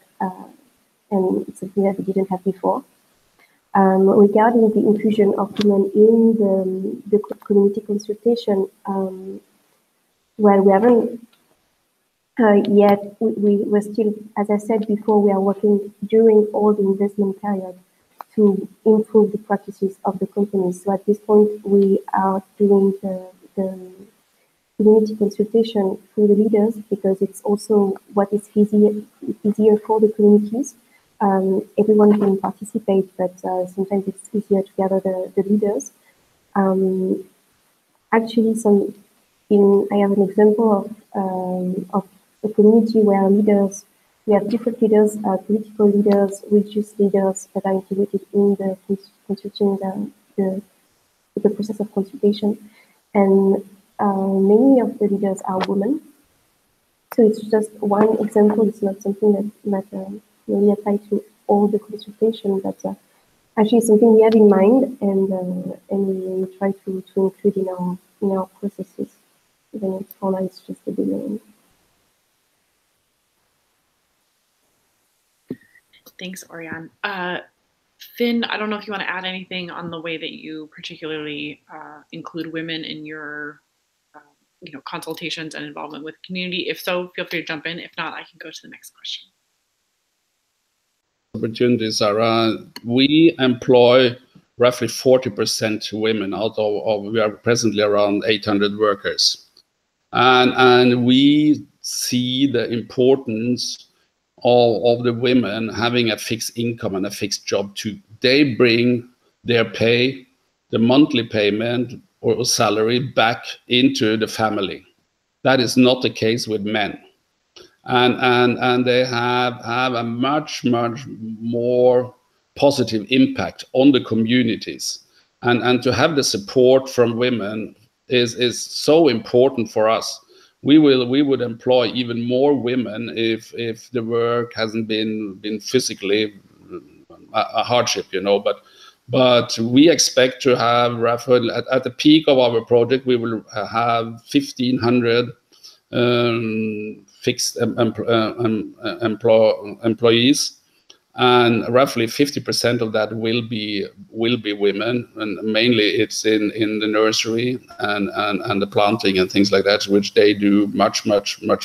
and it's something that they didn't have before. Regarding the inclusion of women in the community consultation, well, we haven't yet. We're still, as I said before, we are working during all the investment period to improve the practices of the companies. So at this point, we are doing the community consultation through the leaders because it's also what is easier for the communities. Everyone can participate, but sometimes it's easier to gather the leaders. Actually, I have an example of a community where leaders, we have different leaders, political leaders, religious leaders that are integrated in the consulting, the process of consultation, and many of the leaders are women. So it's just one example. It's not something that really apply to all the consultation, but actually something we have in mind, and we try to include in our processes. Even if for now it's just the beginning.
Thanks, Oriane. Finn, I don't know if you want to add anything on the way that you particularly include women in your consultations and involvement with community. If so, feel free to jump in. If not, I can go to the next question.
Opportunities are we employ roughly 40% women out of we are presently around 800 workers, and we see the importance of the women having a fixed income and a fixed job too. They bring their pay, the monthly payment or salary back into the family. That is not the case with men. And they have a much more positive impact on the communities. And to have the support from women is so important for us. We would employ even more women if the work hasn't been physically a hardship, But we expect to have roughly at the peak of our project, we will have 1,500 fixed employees, and roughly 50% of that will be women, and mainly it's in the nursery and the planting and things like that, which they do much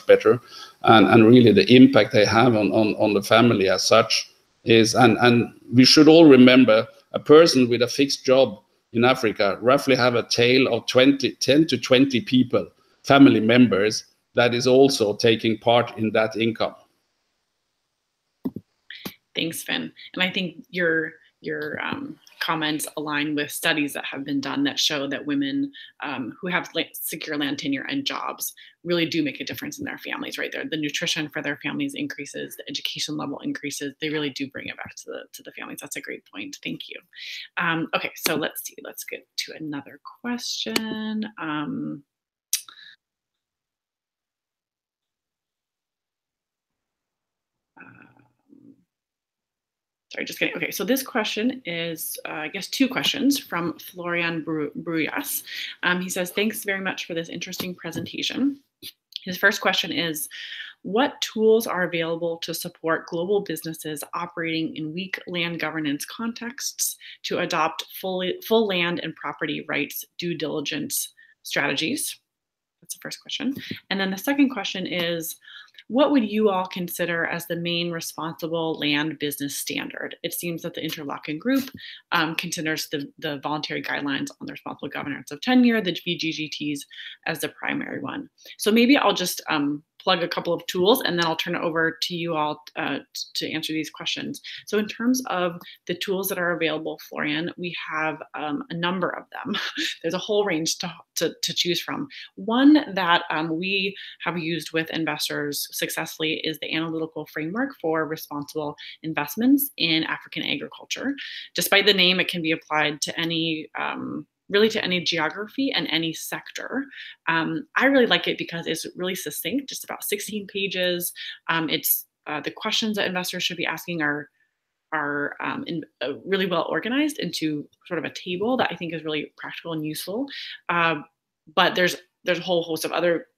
better, and really the impact they have on the family as such is, and we should all remember a person with a fixed job in Africa roughly have a tail of 10 to 20 people, family members, that is also taking part in that income.
Thanks, Finn. And I think your comments align with studies that have been done that show that women who have secure land tenure and jobs really do make a difference in their families, right? The nutrition for their families increases, the education level increases. They really do bring it back to the families. That's a great point. Thank you. Okay, so let's see. Let's get to another question. Sorry, just kidding. Okay, so this question is, I guess, two questions from Florian Bruyas. He says, thanks very much for this interesting presentation. His first question is, what tools are available to support global businesses operating in weak land governance contexts to adopt full land and property rights due diligence strategies? That's the first question. And then the second question is, what would you all consider as the main responsible land business standard? It seems that the interlocking group considers the voluntary guidelines on the responsible governance of tenure, the VGGTs, as the primary one. So maybe I'll just plug a couple of tools, and then I'll turn it over to you all to answer these questions. So in terms of the tools that are available, Florian, we have a number of them. There's a whole range to choose from. One that we have used with investors successfully is the analytical framework for responsible investments in African agriculture. Despite the name, it can be applied to any really to any geography and any sector. I really like it because it's really succinct, just about 16 pages. It's the questions that investors should be asking are really well organized into sort of a table that I think is really practical and useful. But there's a whole host of other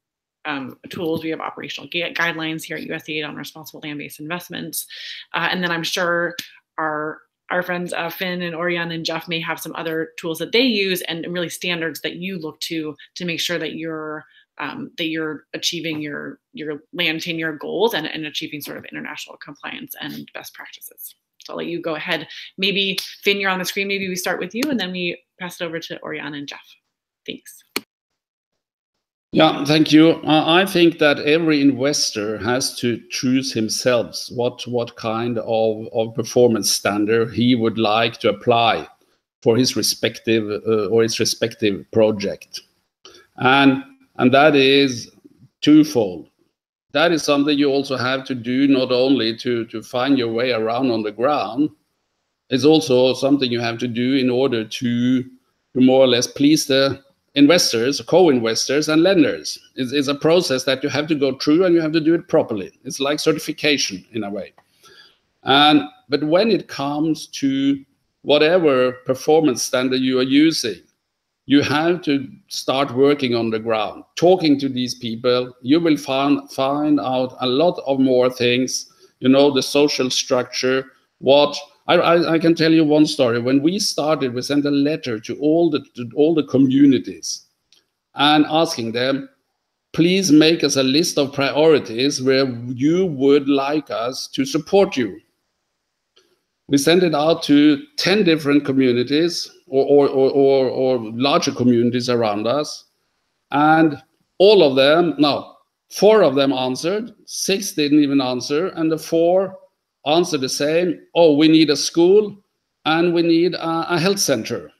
tools. We have operational guidelines here at USAID on responsible land-based investments. And then I'm sure our friends Finn and Orion and Jeff may have some other tools that they use and really standards that you look to make sure that you're achieving your land tenure goals and achieving sort of international compliance and best practices. So I'll let you go ahead. Maybe Finn, you're on the screen. Maybe we start with you and then we pass it over to Orion and Jeff. Thanks.
Yeah, thank you. I think that every investor has to choose himself what kind of performance standard he would like to apply for his respective project, and that is twofold. That is something you also have to do, not only to find your way around on the ground. It's also something you have to do in order to more or less please the investors, co-investors, and lenders. It's a process that you have to go through, and you have to do it properly. It's like certification in a way. But when it comes to whatever performance standard you are using, you have to start working on the ground, talking to these people. You will find out a lot of more things, the social structure. I can tell you one story. When we started, we sent a letter to all the communities and asking them, please make us a list of priorities where you would like us to support you. We sent it out to 10 different communities or larger communities around us. And all of them, no, 4 of them answered, 6 didn't even answer, and the 4 answer the same. Oh, we need a school and we need a health center.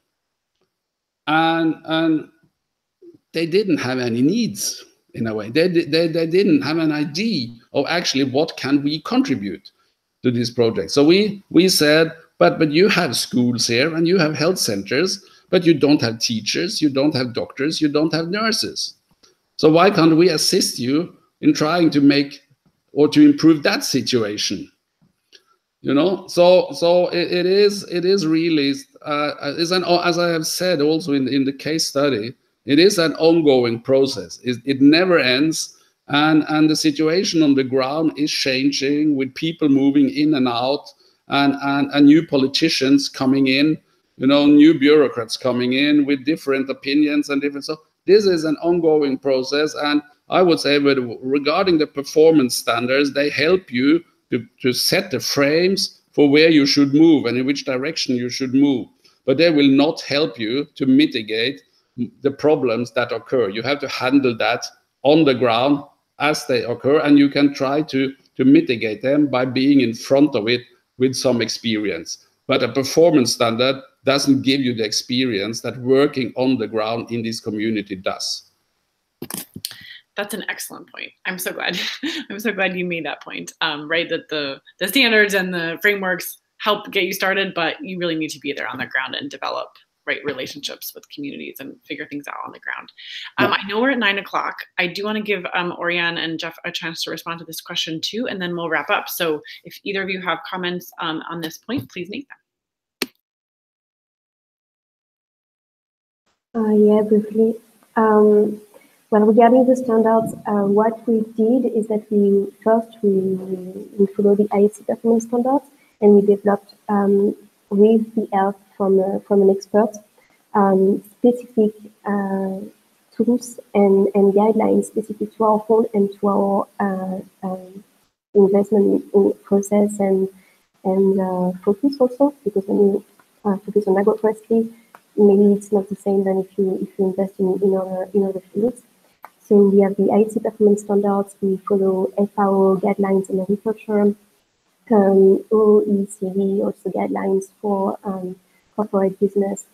And they didn't have any needs in a way. They didn't have an idea of actually what can we contribute to this project. So we said, but you have schools here and you have health centers, but you don't have teachers, you don't have doctors, you don't have nurses. So why can't we assist you in trying to make or to improve that situation? So it is really, as I have said also in the case study, it is an ongoing process. It never ends, and the situation on the ground is changing with people moving in and out, and new politicians coming in, new bureaucrats coming in with different opinions and different. So this is an ongoing process, and I would say, but regarding the performance standards, they help you to set the frames for where you should move and in which direction you should move. But they will not help you to mitigate the problems that occur. You have to handle that on the ground as they occur, and you can try to mitigate them by being in front of it with some experience. But a performance standard doesn't give you the experience that working on the ground in this community does.
That's an excellent point. I'm so glad. I'm so glad you made that point. Right, that the standards and the frameworks help get you started, but you really need to be there on the ground and develop right relationships with communities and figure things out on the ground. I know we're at 9 o'clock. I do want to give Oriane and Jeff a chance to respond to this question too, and then we'll wrap up. So if either of you have comments on this point, please make them.
Yeah, briefly. Well, regarding the standards, what we did is that we follow the IEC performance standards, and we developed with the help from an expert specific tools and guidelines specific to our fund and to our investment process and focus also, because when you focus on agroforestry, maybe it's not the same than if you invest in other fields. So we have the IEC performance standards. We follow FAO guidelines in agriculture, OECD also guidelines for corporate business.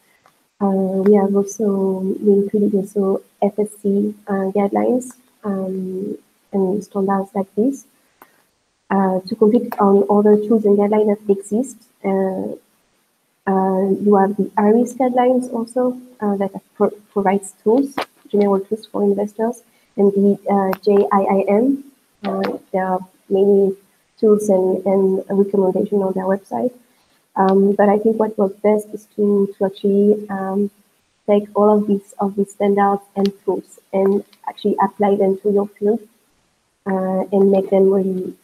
We included also FSC guidelines and standards like this. To compete on other tools and guidelines that exist, you have the IRIS guidelines also that provides tools, general tools for investors, and the JIIM. There are many tools and recommendations on their website. But I think what works best is to actually take all of these standards and tools and actually apply them to your field and make them really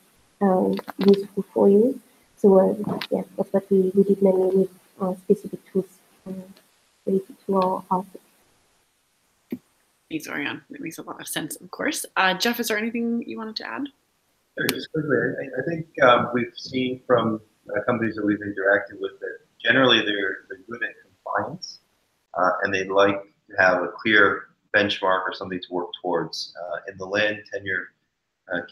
useful for you. So yeah, that's what we did mainly with specific tools related to our field.
Thanks, Oriane. That makes a lot of sense, of course. Jeff, is there anything you wanted to add?
Sure, just quickly, I think we've seen from companies that we've interacted with that generally they're good at compliance, and they'd like to have a clear benchmark or something to work towards. In the land tenure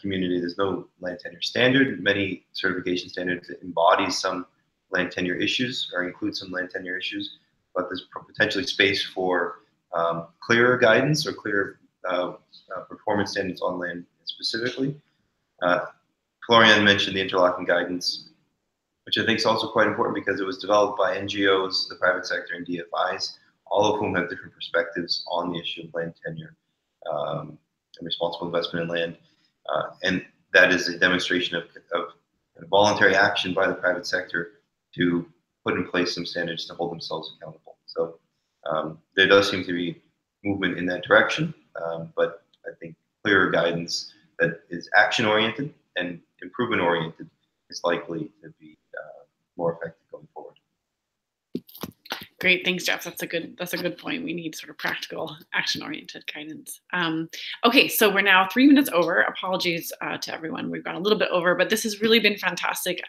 community, there's no land tenure standard. Many certification standards embody some land tenure issues or include some land tenure issues, but there's potentially space for clearer guidance or clearer performance standards on land specifically. Florian mentioned the interlocking guidance, which I think is also quite important because it was developed by NGOs, the private sector, and DFIs, all of whom have different perspectives on the issue of land tenure and responsible investment in land. And that is a demonstration of voluntary action by the private sector to put in place some standards to hold themselves accountable. So there does seem to be movement in that direction, but I think clearer guidance that is action-oriented and improvement-oriented is likely to be more effective going forward.
Great, thanks, Jeff. That's a good point. We need sort of practical, action-oriented guidance. Okay, so we're now 3 minutes over. Apologies to everyone. We've gone a little bit over, but this has really been fantastic.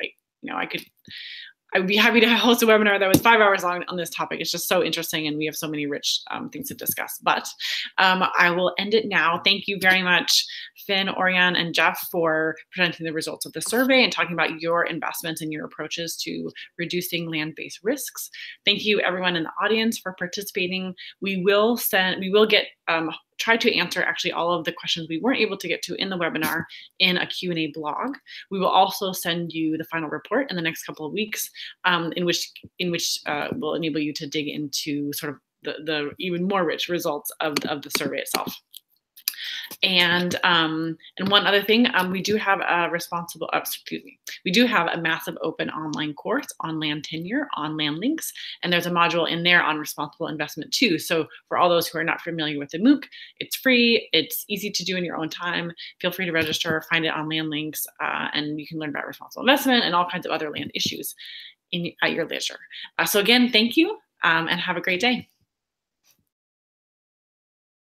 I would be happy to host a webinar that was 5 hours long on this topic. It's just so interesting, and we have so many rich things to discuss. But I will end it now. Thank you very much, Finn, Oriane, and Jeff, for presenting the results of the survey and talking about your investments and your approaches to reducing land-based risks. Thank you, everyone in the audience, for participating. We will try to answer actually all of the questions we weren't able to get to in the webinar in a Q&A blog. We will also send you the final report in the next couple of weeks, in which will enable you to dig into sort of the even more rich results of the survey itself. And one other thing, we do have a we do have a massive open online course on land tenure on Land Links, and there's a module in there on responsible investment too. So for all those who are not familiar with the MOOC, it's free, it's easy to do in your own time. Feel free to register, find it on Land Links, and you can learn about responsible investment and all kinds of other land issues at your leisure. So again, thank you, and have a great day.